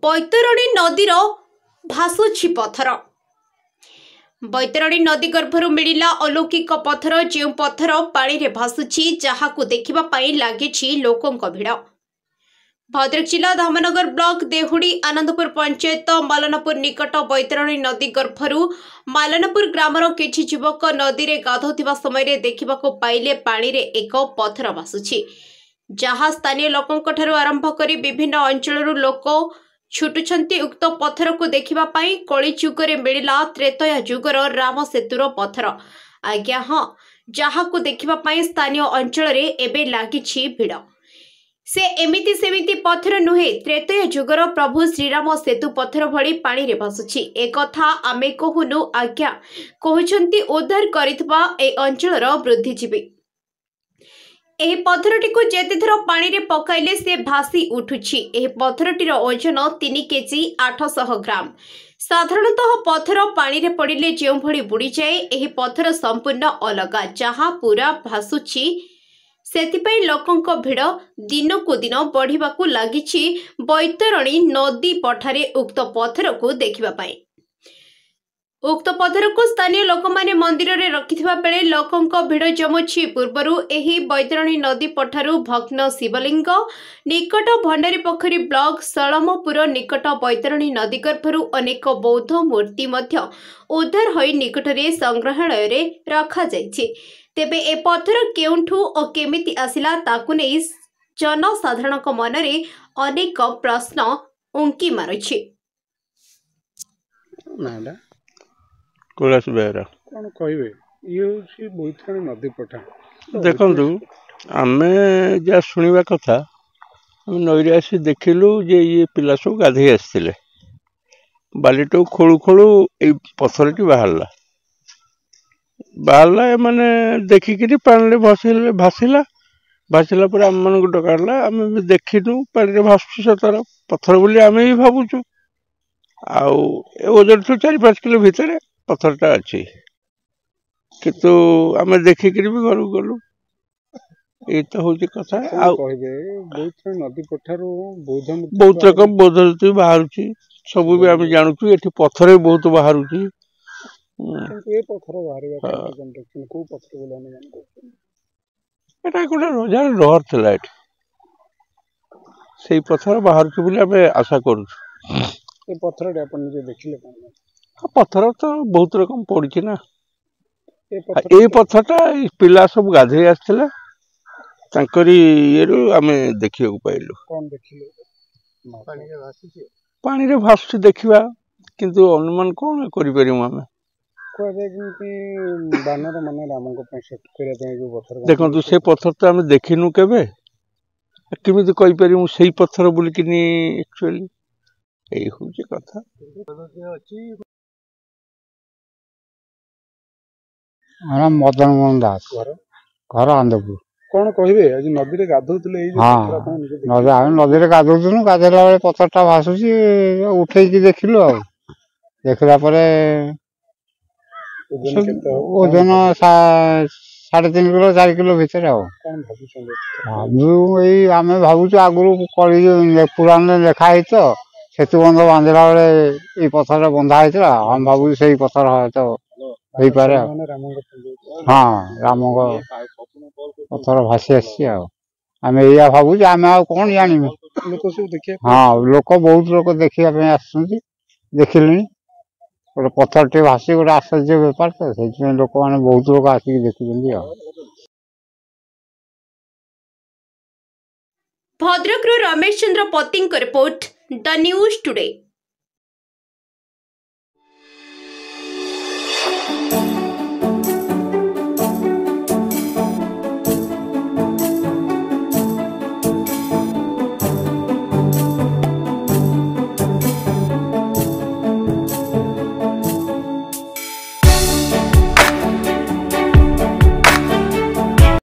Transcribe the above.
बैतरणी नदीर भासुछि पथर। बैतरणी नदी गर्भर मिलिला अलौकिक पथर। जो पथर पानी रे भासुछि जहाकु देखिबा पई लागिछि लोकंक भिड़। भद्रक जिला धामनगर ब्लॉक देहुड़ी आनंदपुर पंचायत मालनपुर निकट बैतरणी नदी गर्भर मालनपुर ग्रामर किछि युवक नदी रे गाधोथिबा समय देखिबाकु पाइले पानी रे एक पथर भासुछि, जहाँ स्थानीय लोकंकठारु आरंभ करी विभिन्न अंचलरू लोक छुटुछंती। उक्त पथर को देखिबा पाई कली जुगरे मिलिला त्रेतया जुगर राम सेतुर पथर। आज्ञा हाँ, जहाँ को देखिबा पाई स्थानीय अंचल रे एबे लागिछि भिड़। से एमिति सेमिति पथर नुहे, त्रेतया जुगर प्रभु श्रीराम सेतु पथर भली पानी रे भासुछि। एक कथा आमे कहूनु आज्ञा, कहउछंती उद्धार करितबा ए अंचलर बुद्धिजीवी। एही पथरटी को जेते थर पानी रे पकाइले से भासी उठुछि। एही पथरटीर ओजन 3 केजी 800 ग्राम। साधारणतः पथर पानी रे पड़िले जेउ भली बुड़ी जाए, एही पथर संपूर्ण अलगा, जहाँ पूरा भासुछि। सेतिपई लोकंक भिड़ दिन को दिन बढ़िबाकू लागिछि बैतरणी नदी पठारे उक्त पथर को देखिबा पाई। उक्त पथर को स्थानीय लोक माने मंदिर रे रखिथिबा बेले लोकंक भिड़ जमुछि। पूर्वरु एही बैतरणी नदी पठारु भग्न शिवलिंग निकट भंडारी पोखरी ब्लॉक सलमपुर निकट बैतरणी नदी गर्भरु अनेक बौद्ध मूर्ति मध्य उद्धार होई निकट रे संग्रहालय रे रखा जाइछि। तेबे ए पथर केउठु ओ केमिति आसिला ताकु नै जनसाधारणक मनरे अनेक प्रश्न उंकी मारुछि। नाडा कैलाश बेहरा कौन कहबे ये सी बैतरणी नदी पठा देखु आमे जा शुणा कथा नई आसी देखिलु जे ये पिला सब गाधे आसते बालीटू खोलू खोलू ये पथरटी बाहरला माने देखिकी पानी भासिला भासिला पर आम मान डकाला आम भी देखिनु पानी भासु सतर पथर बोली आम भी भावुचु ओजन 4-5 किलो भितर पथरटा अच्छी किंतु आम देखिक भी घर गलु। ये तो हूँ कथा। नदी पठारू बहुत रकम बौद्ध बाहर सब भी आम जानूँ ये पथर भी बहुत बाहर गोटे रजार रहर था से पथर बाहर आशा करूँ। पथर तो बहुत रकम पड़ी ना ये पथरटा पिला सब गाधे आसला ये आमे देखा पाइलु पानी रे भासुची देखा किंतु अनुमान कौन करें देखु से पथर तो आम देखिनु केबे केमिति कहि परिमु सेही पथर बोलिकिनी एक्चुअली यही हूँ कथा। मदन मोहन दास घर आनंदपुर। कौन कहबे आज नदी रे गाधौतले नदी रे गाधौतनु गाधेला बेले पथरटा भासुची उठेकी देखिलु आ देखला परे ओजन 3.5 किलो 4 किलो भितर आम भावुँ आगुरी कली पुराण लेखा है तो सेतु बंध बांधला बेले ये पथर बंधा होता हम भावुँ से पथर तो हो पारे। हाँ राम पथर भासी आम या भावुँ आम कौन जानू। हाँ लोक बहुत लोग देखा देखिले गोटे पथर टे भासी गोटे आश्चर्य बेपार तो से लोक मैंने बहुत लोग आसिक देखुं। भद्रक रमेश चंद्र पति रिपोर्ट द न्यूज टुडे।